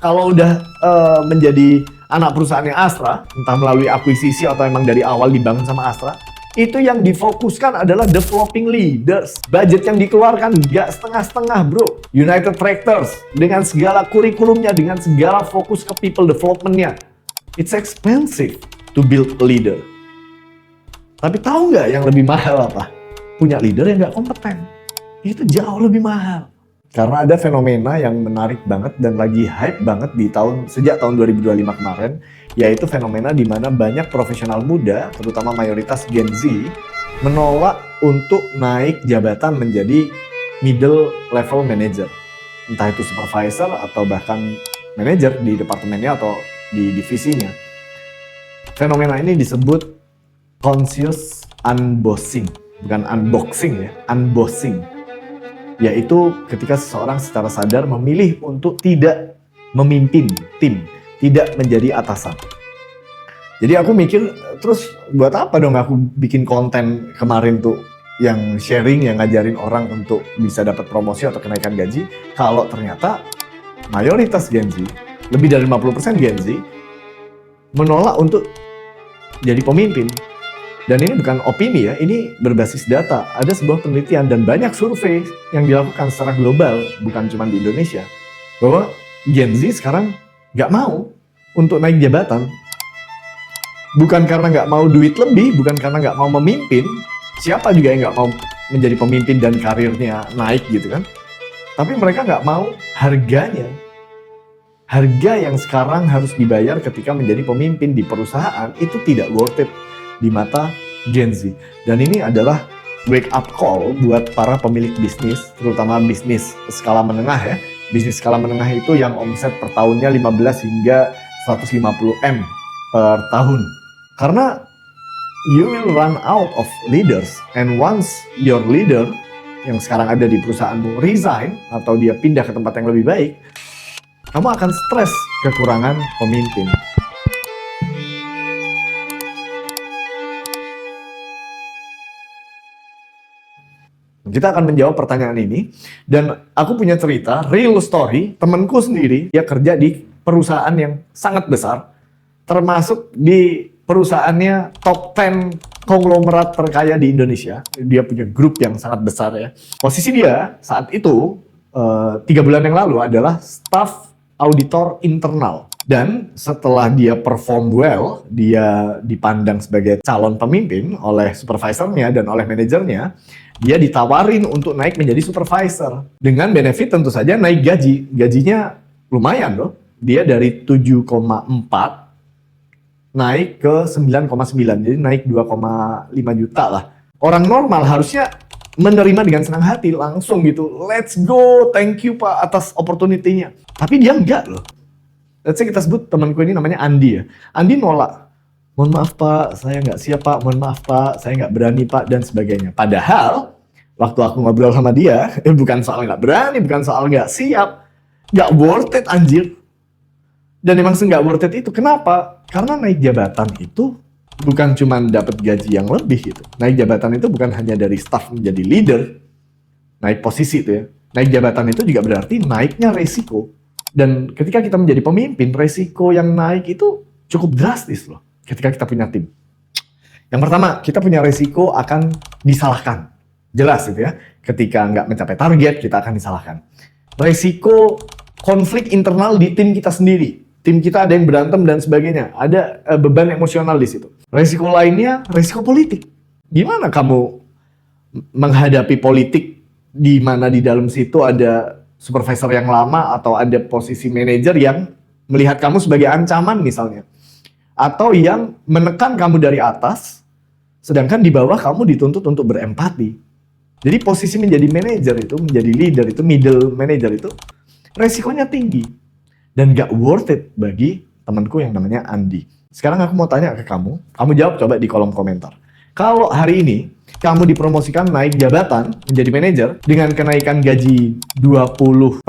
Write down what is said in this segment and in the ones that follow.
Kalau udah menjadi anak perusahaannya Astra, entah melalui akuisisi atau emang dari awal dibangun sama Astra, itu yang difokuskan adalah developing leaders. Budget yang dikeluarkan nggak setengah-setengah, bro. United Tractors, dengan segala kurikulumnya, dengan segala fokus ke people development-nya, it's expensive to build a leader. Tapi tahu nggak yang lebih mahal apa? Punya leader yang nggak kompeten. Itu jauh lebih mahal. Karena ada fenomena yang menarik banget dan lagi hype banget sejak tahun 2025 kemarin, yaitu fenomena di mana banyak profesional muda, terutama mayoritas Gen Z, menolak untuk naik jabatan menjadi middle level manager. Entah itu supervisor atau bahkan manager di departemennya atau di divisinya. Fenomena ini disebut conscious unbossing, bukan unboxing ya, unbossing. Yaitu ketika seseorang secara sadar memilih untuk tidak memimpin tim, tidak menjadi atasan. Jadi aku mikir, terus buat apa dong aku bikin konten kemarin tuh yang sharing, yang ngajarin orang untuk bisa dapat promosi atau kenaikan gaji, kalau ternyata mayoritas Gen Z, lebih dari 50% Gen Z, menolak untuk jadi pemimpin. Dan ini bukan opini ya, ini berbasis data. Ada sebuah penelitian dan banyak survei yang dilakukan secara global, bukan cuma di Indonesia, bahwa Gen Z sekarang nggak mau untuk naik jabatan. Bukan karena nggak mau duit lebih, bukan karena nggak mau memimpin. Siapa juga yang nggak mau menjadi pemimpin dan karirnya naik gitu kan. Tapi mereka nggak mau harganya. Harga yang sekarang harus dibayar ketika menjadi pemimpin di perusahaan itu tidak worth it di mata Gen Z. Dan ini adalah wake up call buat para pemilik bisnis, terutama bisnis skala menengah ya. Bisnis skala menengah itu yang omset per tahunnya 15 hingga 150 M per tahun. Karena you will run out of leaders, and once your leader yang sekarang ada di perusahaanmu resign atau dia pindah ke tempat yang lebih baik, kamu akan stres kekurangan pemimpin. Kita akan menjawab pertanyaan ini, dan aku punya cerita, real story, temanku sendiri, dia kerja di perusahaan yang sangat besar, termasuk di perusahaannya top 10 konglomerat terkaya di Indonesia. Dia punya grup yang sangat besar ya. Posisi dia saat itu, 3 bulan yang lalu adalah staff auditor internal. Dan setelah dia perform well, dia dipandang sebagai calon pemimpin oleh supervisornya dan oleh manajernya, dia ditawarin untuk naik menjadi supervisor. Dengan benefit tentu saja naik gaji. Gajinya lumayan loh. Dia dari 7,4 naik ke 9,9. Jadi naik 2,5 juta lah. Orang normal harusnya menerima dengan senang hati langsung gitu. Let's go, thank you Pak atas opportunity-nya. Tapi dia enggak loh. Let's say kita sebut temanku ini namanya Andi ya. Andi nolak. Mohon maaf Pak, saya nggak siap Pak. Mohon maaf Pak, saya nggak berani Pak, dan sebagainya. Padahal, waktu aku ngobrol sama dia, bukan soal nggak berani, bukan soal nggak siap. Nggak worth it anjir. Dan emang nggak worth it itu. Kenapa? Karena naik jabatan itu bukan cuma dapat gaji yang lebih gitu. Naik jabatan itu bukan hanya dari staff menjadi leader. Naik posisi itu ya. Naik jabatan itu juga berarti naiknya resiko. Dan ketika kita menjadi pemimpin, resiko yang naik itu cukup drastis loh ketika kita punya tim. Yang pertama, kita punya resiko akan disalahkan. Jelas gitu ya. Ketika nggak mencapai target, kita akan disalahkan. Resiko konflik internal di tim kita sendiri. Tim kita ada yang berantem dan sebagainya. Ada beban emosional di situ. Resiko lainnya, resiko politik. Gimana kamu menghadapi politik di mana di dalam situ ada supervisor yang lama atau ada posisi manajer yang melihat kamu sebagai ancaman misalnya. Atau yang menekan kamu dari atas, sedangkan di bawah kamu dituntut untuk berempati. Jadi posisi menjadi manajer itu, menjadi leader itu, middle manager itu, resikonya tinggi. Dan gak worth it bagi temanku yang namanya Andi. Sekarang aku mau tanya ke kamu jawab coba di kolom komentar. Kalau hari ini kamu dipromosikan naik jabatan menjadi manajer dengan kenaikan gaji 20%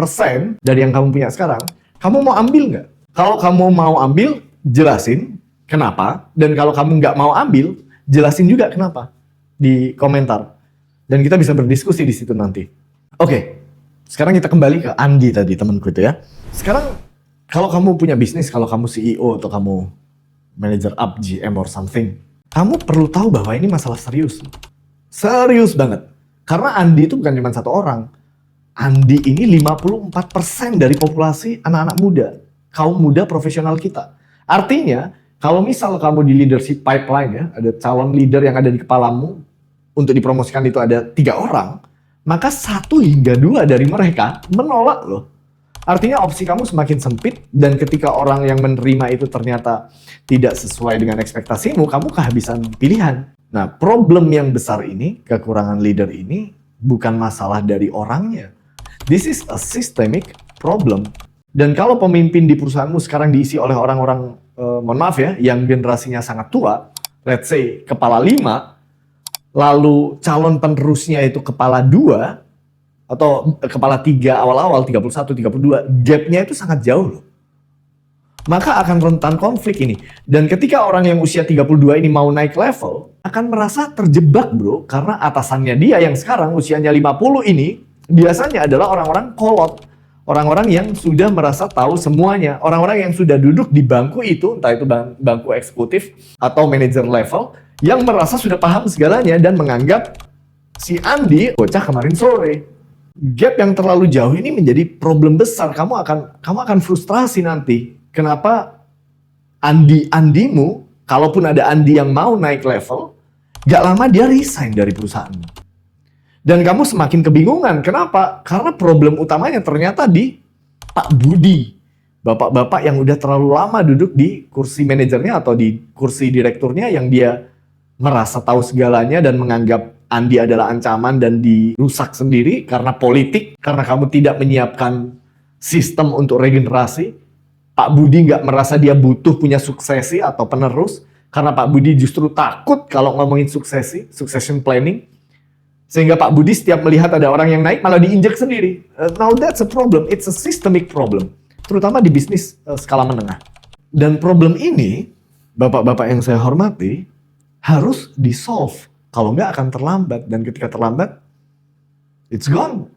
dari yang kamu punya sekarang, kamu mau ambil nggak? Kalau kamu mau ambil, jelasin kenapa. Dan kalau kamu nggak mau ambil, jelasin juga kenapa di komentar. Dan kita bisa berdiskusi di situ nanti. Oke, sekarang kita kembali ke Andi tadi, temanku itu ya. Sekarang Kalau kamu punya bisnis, kalau kamu CEO atau kamu manager up, GM or something, kamu perlu tahu bahwa ini masalah serius. Serius banget. Karena Andi itu bukan cuma satu orang. Andi ini 54% dari populasi anak-anak muda. Kaum muda profesional kita. Artinya, kalau misal kamu di leadership pipeline ya, ada calon leader yang ada di kepalamu, untuk dipromosikan itu ada 3 orang, maka 1 hingga 2 dari mereka menolak loh. Artinya opsi kamu semakin sempit, dan ketika orang yang menerima itu ternyata tidak sesuai dengan ekspektasimu, kamu kehabisan pilihan. Nah, problem yang besar ini, kekurangan leader ini, bukan masalah dari orangnya. This is a systemic problem. Dan kalau pemimpin di perusahaanmu sekarang diisi oleh orang-orang, mohon maaf ya, yang generasinya sangat tua, let's say kepala 5, lalu calon penerusnya itu kepala 2, atau kepala 3 awal-awal, 31, 32, gapnya itu sangat jauh loh. Maka akan rentan konflik ini. Dan ketika orang yang usia 32 ini mau naik level, akan merasa terjebak bro. Karena atasannya dia yang sekarang usianya 50 ini, biasanya adalah orang-orang kolot. Orang-orang yang sudah merasa tahu semuanya. Orang-orang yang sudah duduk di bangku itu, entah itu bangku eksekutif atau manager level, yang merasa sudah paham segalanya dan menganggap si Andi bocah kemarin sore. Gap yang terlalu jauh ini menjadi problem besar. Kamu akan frustrasi nanti. Kenapa Andimu, kalaupun ada Andi yang mau naik level, gak lama dia resign dari perusahaanmu. Dan kamu semakin kebingungan. Kenapa? Karena problem utamanya ternyata di Pak Budi. Bapak-bapak yang udah terlalu lama duduk di kursi manajernya atau di kursi direkturnya, yang dia merasa tahu segalanya dan menganggap Andi adalah ancaman dan dirusak sendiri karena politik, karena kamu tidak menyiapkan sistem untuk regenerasi. Pak Budi nggak merasa dia butuh punya suksesi atau penerus, karena Pak Budi justru takut kalau ngomongin suksesi, succession planning. Sehingga Pak Budi setiap melihat ada orang yang naik malah diinjek sendiri. Now that's a problem, it's a systemic problem. Terutama di bisnis skala menengah. Dan problem ini, bapak-bapak yang saya hormati, harus di-solve. Kalau nggak akan terlambat, dan ketika terlambat, it's gone.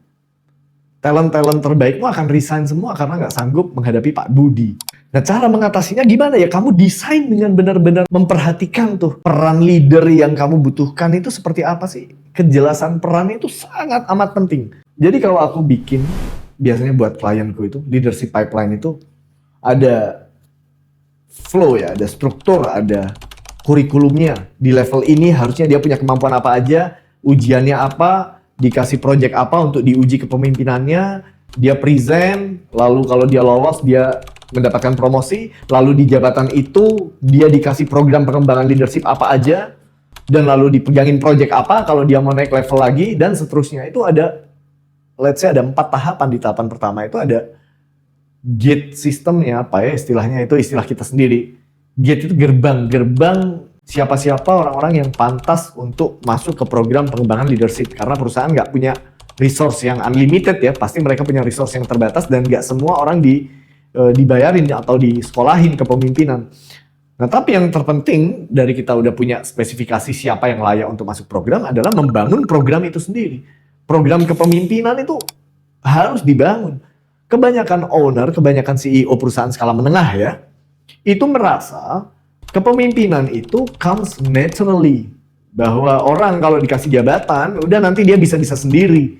Talent-talent terbaikmu akan resign semua karena nggak sanggup menghadapi Pak Budi. Nah, cara mengatasinya gimana ya? Kamu desain dengan benar-benar memperhatikan tuh peran leader yang kamu butuhkan itu seperti apa sih? Kejelasan peran itu sangat amat penting. Jadi kalau aku bikin, biasanya buat klienku itu, leadership pipeline itu ada flow ya, ada struktur, ada kurikulumnya. Di level ini harusnya dia punya kemampuan apa aja, ujiannya apa, dikasih project apa untuk diuji kepemimpinannya, dia present, lalu kalau dia lolos dia mendapatkan promosi, lalu di jabatan itu dia dikasih program pengembangan leadership apa aja, dan lalu dipegangin project apa kalau dia mau naik level lagi, dan seterusnya. Itu ada, let's say ada 4 tahapan. Di tahapan pertama itu ada gate sistemnya, apa ya istilahnya, itu istilah kita sendiri. Gate itu gerbang siapa-siapa orang-orang yang pantas untuk masuk ke program pengembangan leadership. Karena perusahaan nggak punya resource yang unlimited ya, pasti mereka punya resource yang terbatas, dan nggak semua orang dibayarin atau disekolahin kepemimpinan. Nah, tapi yang terpenting dari kita udah punya spesifikasi siapa yang layak untuk masuk program adalah membangun program itu sendiri. Program kepemimpinan itu harus dibangun. Kebanyakan owner, kebanyakan CEO perusahaan skala menengah ya, itu merasa kepemimpinan itu comes naturally. Bahwa orang kalau dikasih jabatan, udah nanti dia bisa-bisa sendiri.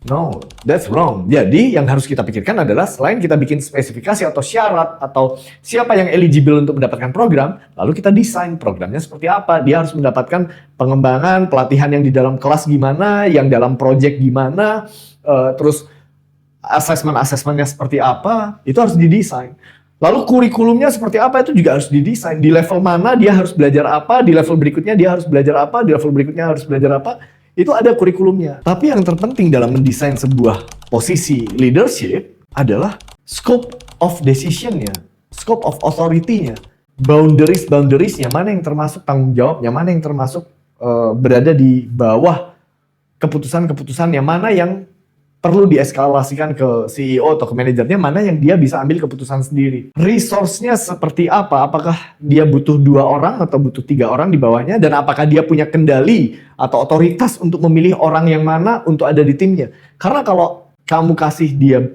No, that's wrong. Jadi yang harus kita pikirkan adalah selain kita bikin spesifikasi atau syarat atau siapa yang eligible untuk mendapatkan program, lalu kita desain programnya seperti apa. Dia harus mendapatkan pengembangan, pelatihan yang di dalam kelas gimana, yang dalam project gimana, terus asesmen-asesmennya seperti apa, itu harus didesain. Lalu kurikulumnya seperti apa itu juga harus didesain. Di level mana dia harus belajar apa, di level berikutnya dia harus belajar apa, di level berikutnya harus belajar apa. Itu ada kurikulumnya. Tapi yang terpenting dalam mendesain sebuah posisi leadership adalah scope of decision-nya, scope of authority-nya, boundariesnya, mana yang termasuk tanggung jawabnya, mana yang termasuk berada di bawah keputusan-keputusan, yang mana yang perlu dieskalasikan ke CEO atau ke manajernya, mana yang dia bisa ambil keputusan sendiri. Resource-nya seperti apa? Apakah dia butuh 2 orang atau butuh 3 orang di bawahnya? Dan apakah dia punya kendali atau otoritas untuk memilih orang yang mana untuk ada di timnya? Karena kalau kamu kasih dia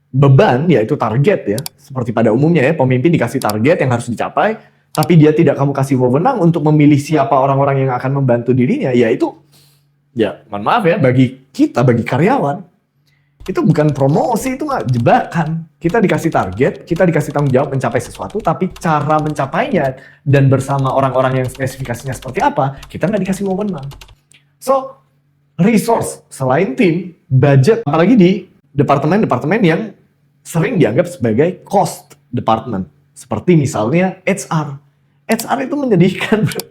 beban, yaitu target ya. Seperti pada umumnya ya, pemimpin dikasih target yang harus dicapai, tapi dia tidak kamu kasih wewenang untuk memilih siapa orang-orang yang akan membantu dirinya, yaitu, ya mohon maaf ya, bagi kita, bagi karyawan, itu bukan promosi, itu mah jebakan. Kita dikasih target, kita dikasih tanggung jawab mencapai sesuatu, tapi cara mencapainya dan bersama orang-orang yang spesifikasinya seperti apa, kita nggak dikasih wewenang. So, resource, selain tim, budget, apalagi di departemen-departemen yang sering dianggap sebagai cost department. Seperti misalnya HR. HR itu menyedihkan, bro.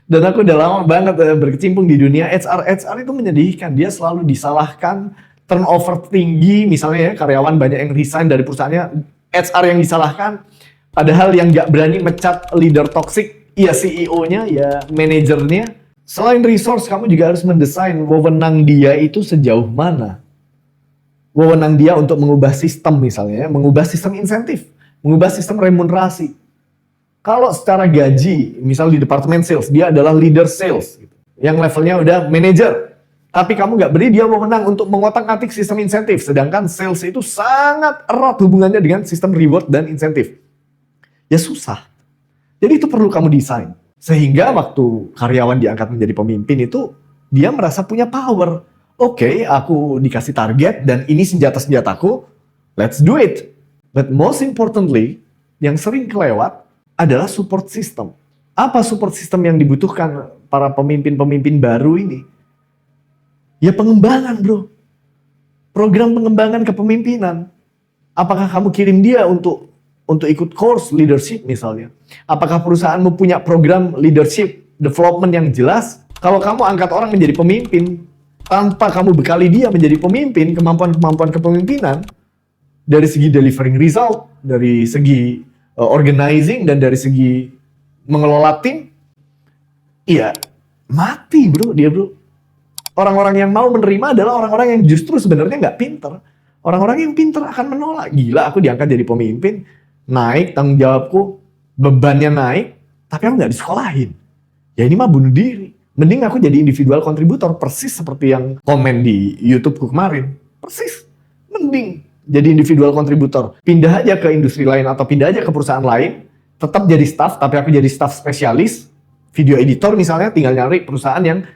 Dan aku udah lama banget berkecimpung di dunia HR. HR itu menyedihkan. Dia selalu disalahkan, turnover tinggi, misalnya ya, karyawan banyak yang resign dari perusahaannya, HR yang disalahkan. Padahal yang nggak berani mecat leader toxic, ya CEO-nya, ya manajernya. Selain resource, kamu juga harus mendesain wewenang dia itu sejauh mana. Wewenang dia untuk mengubah sistem misalnya, mengubah sistem insentif, mengubah sistem remunerasi. Kalau secara gaji, misal di departemen sales, dia adalah leader sales, gitu, yang levelnya udah manager. Tapi kamu nggak beri dia wewenang untuk mengotak-atik sistem insentif. Sedangkan sales itu sangat erat hubungannya dengan sistem reward dan insentif. Ya susah. Jadi itu perlu kamu desain. Sehingga waktu karyawan diangkat menjadi pemimpin itu, dia merasa punya power. Oke, aku dikasih target dan ini senjata-senjataku, let's do it. But most importantly, yang sering kelewat adalah support system. Apa support system yang dibutuhkan para pemimpin-pemimpin baru ini? Ya pengembangan, bro. Program pengembangan kepemimpinan. Apakah kamu kirim dia untuk ikut course leadership misalnya? Apakah perusahaanmu punya program leadership development yang jelas? Kalau kamu angkat orang menjadi pemimpin, tanpa kamu bekali dia menjadi pemimpin, kemampuan-kemampuan kepemimpinan, dari segi delivering result, dari segi organizing, dan dari segi mengelola tim, iya mati bro dia bro. Orang-orang yang mau menerima adalah orang-orang yang justru sebenarnya nggak pinter. Orang-orang yang pinter akan menolak. Gila, aku diangkat jadi pemimpin, naik tanggung jawabku, bebannya naik, tapi aku nggak disekolahin. Ya ini mah bunuh diri. Mending aku jadi individual kontributor, persis seperti yang komen di YouTubeku kemarin. Persis. Mending jadi individual kontributor. Pindah aja ke industri lain atau pindah aja ke perusahaan lain, tetap jadi staff, tapi aku jadi staff spesialis, video editor misalnya, tinggal nyari perusahaan yang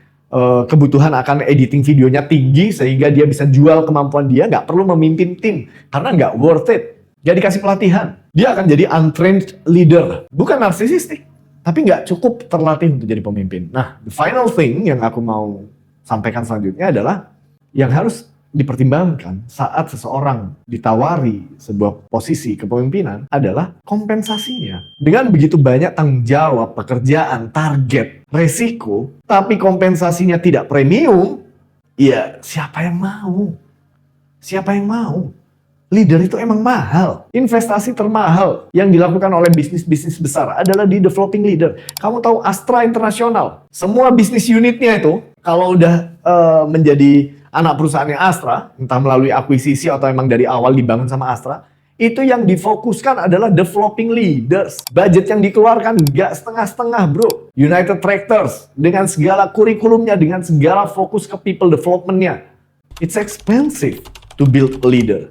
kebutuhan akan editing videonya tinggi sehingga dia bisa jual kemampuan dia, nggak perlu memimpin tim karena nggak worth it. Dia dikasih pelatihan, dia akan jadi untrained leader, bukan narsisistik, tapi nggak cukup terlatih untuk jadi pemimpin. Nah, the final thing yang aku mau sampaikan selanjutnya adalah yang harus dipertimbangkan saat seseorang ditawari sebuah posisi kepemimpinan adalah kompensasinya. Dengan begitu banyak tanggung jawab, pekerjaan, target, resiko, tapi kompensasinya tidak premium, ya siapa yang mau? Siapa yang mau? Leader itu emang mahal. Investasi termahal yang dilakukan oleh bisnis-bisnis besar adalah di developing leader. Kamu tahu Astra International, semua bisnis unitnya itu kalau udah menjadi anak perusahaannya Astra, entah melalui akuisisi atau emang dari awal dibangun sama Astra, itu yang difokuskan adalah developing leaders. Budget yang dikeluarkan nggak setengah-setengah bro. United Tractors dengan segala kurikulumnya, dengan segala fokus ke people development-nya. It's expensive to build a leader.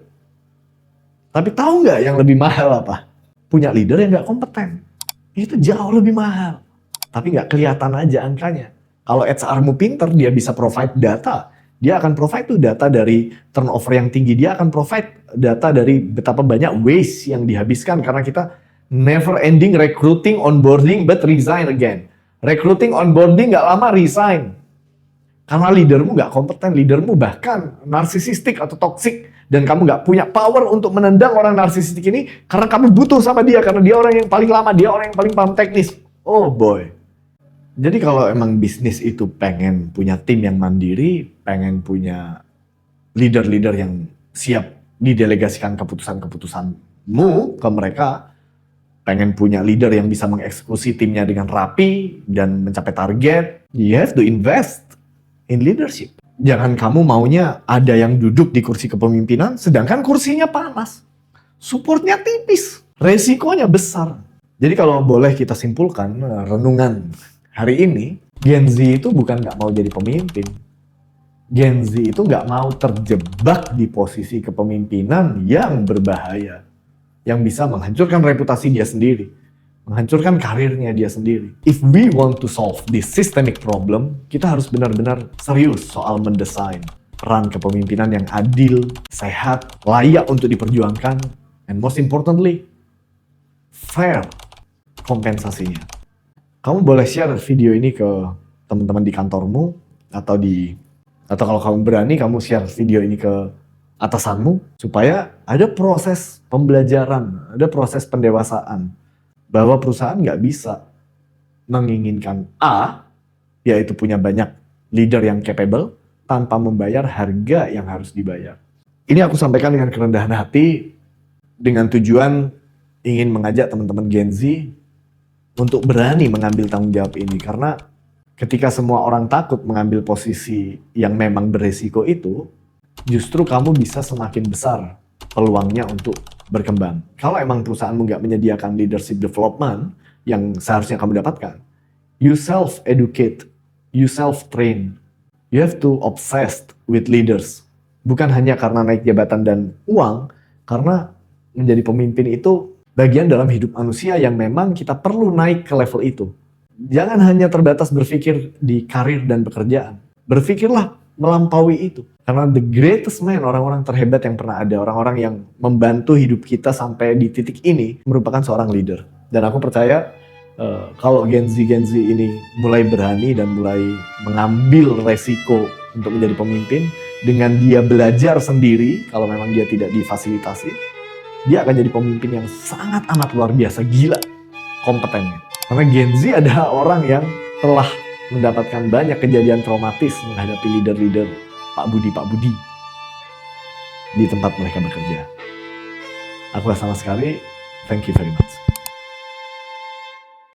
Tapi tahu nggak yang lebih mahal apa? Punya leader yang nggak kompeten. Itu jauh lebih mahal. Tapi nggak kelihatan aja angkanya. Kalau HR-mu pinter, dia bisa provide data. Dia akan provide tuh data dari turnover yang tinggi. Dia akan provide data dari betapa banyak waste yang dihabiskan. Karena kita never ending recruiting, onboarding, but resign again. Recruiting, onboarding, nggak lama resign. Karena leadermu nggak kompeten. Leadermu bahkan narsisistik atau toxic. Dan kamu nggak punya power untuk menendang orang narsisistik ini. Karena kamu butuh sama dia. Karena dia orang yang paling lama. Dia orang yang paling paham teknis. Oh boy. Jadi kalau emang bisnis itu pengen punya tim yang mandiri, pengen punya leader-leader yang siap didelegasikan keputusan-keputusanmu ke mereka, pengen punya leader yang bisa mengeksekusi timnya dengan rapi dan mencapai target, you have to invest in leadership. Jangan kamu maunya ada yang duduk di kursi kepemimpinan, sedangkan kursinya panas. Supportnya tipis, resikonya besar. Jadi kalau boleh kita simpulkan, renungan hari ini, Gen Z itu bukan nggak mau jadi pemimpin. Gen Z itu nggak mau terjebak di posisi kepemimpinan yang berbahaya, yang bisa menghancurkan reputasi dia sendiri, menghancurkan karirnya dia sendiri. If we want to solve this systemic problem, kita harus benar-benar serius soal mendesain peran kepemimpinan yang adil, sehat, layak untuk diperjuangkan, and most importantly, fair kompensasinya. Kamu boleh share video ini ke teman-teman di kantormu, atau kalau kamu berani, kamu share video ini ke atasanmu, supaya ada proses pembelajaran, ada proses pendewasaan, bahwa perusahaan nggak bisa menginginkan A, yaitu punya banyak leader yang capable, tanpa membayar harga yang harus dibayar. Ini aku sampaikan dengan kerendahan hati, dengan tujuan ingin mengajak teman-teman Gen Z untuk berani mengambil tanggung jawab ini, karena ketika semua orang takut mengambil posisi yang memang beresiko itu, justru kamu bisa semakin besar peluangnya untuk berkembang. Kalau emang perusahaanmu nggak menyediakan leadership development yang seharusnya kamu dapatkan, you self-educate, you self-train. You have to obsessed with leaders. Bukan hanya karena naik jabatan dan uang, karena menjadi pemimpin itu bagian dalam hidup manusia yang memang kita perlu naik ke level itu. Jangan hanya terbatas berpikir di karir dan pekerjaan. Berpikirlah melampaui itu. Karena the greatest man, orang-orang terhebat yang pernah ada, orang-orang yang membantu hidup kita sampai di titik ini, merupakan seorang leader. Dan aku percaya kalau Gen Z ini mulai berani dan mulai mengambil resiko untuk menjadi pemimpin, dengan dia belajar sendiri, kalau memang dia tidak difasilitasi, dia akan jadi pemimpin yang sangat amat luar biasa, gila kompetennya. Karena Gen Z adalah orang yang telah mendapatkan banyak kejadian traumatis menghadapi leader-leader Pak Budi di tempat mereka bekerja. Aku sama sekali, thank you very much.